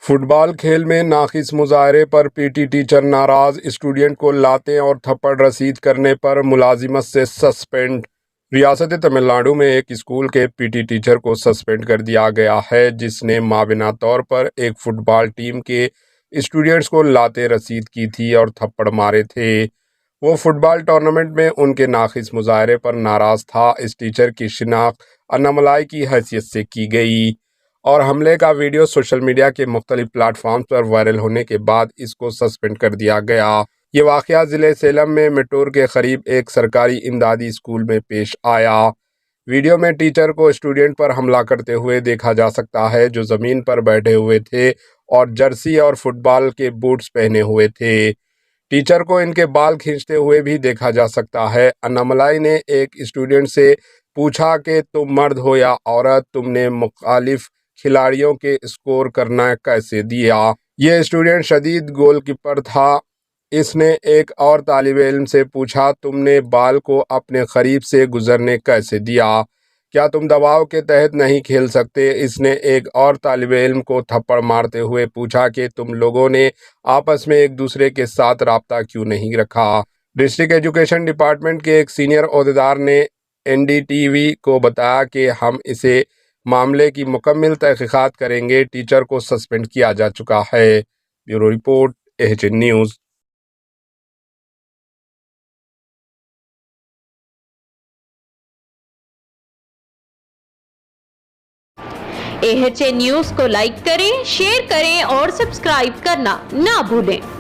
Football खेल में नाक़िस मुज़ाहरे पर पीटी टीचर नाराज, स्टूडेंट को लाते और थप्पड़ रसीद करने पर मुलाजिमत से सस्पेंड। रियासत तमिलनाडु में एक स्कूल के पीटी टीचर को सस्पेंड कर दिया गया है, जिसने माबिना तौर पर एक फुटबॉल टीम के स्टूडेंट्स को लाते रसीद की थी और थप्पड़ मारे थे। वो फुटबॉल टूर्नामेंट में उनके नाक़िस मुज़ाहरे पर नाराज़ था। इस टीचर की शिनाख्त अन्नामलाई की हैसियत से की गई और हमले का वीडियो सोशल मीडिया के मुख्तलिफ प्लेटफॉर्म्स पर वायरल होने के बाद इसको सस्पेंड कर दिया गया। ये वाक़या ज़िले सेलम में मिटूर के करीब एक सरकारी इमदादी स्कूल में पेश आया। वीडियो में टीचर को स्टूडेंट पर हमला करते हुए देखा जा सकता है, जो ज़मीन पर बैठे हुए थे और जर्सी और फुटबॉल के बूट्स पहने हुए थे। टीचर को इनके बाल खींचते हुए भी देखा जा सकता है। अन्नामलाई ने एक स्टूडेंट से पूछा कि तुम मर्द हो या औरत, तुमने मुखालिफ खिलाड़ियों के स्कोर करना कैसे दिया। ये स्टूडेंट शदीद गोलकीपर था। इसने एक और तालिबे इल्म से पूछा, तुमने बाल को अपने करीब से गुजरने कैसे दिया, क्या तुम दबाव के तहत नहीं खेल सकते। इसने एक और तालिबे इल्म को थप्पड़ मारते हुए पूछा कि तुम लोगों ने आपस में एक दूसरे के साथ राब्ता क्यों नहीं रखा। डिस्ट्रिक्ट एजुकेशन डिपार्टमेंट के एक सीनियर ओहदेदार ने एनडीटीवी को बताया कि हम इसे मामले की मुकम्मल तहकीकात करेंगे। टीचर को सस्पेंड किया जा चुका है। Bureau report, AHN news. AHN news को लाइक करें, शेयर करें और सब्सक्राइब करना ना भूलें।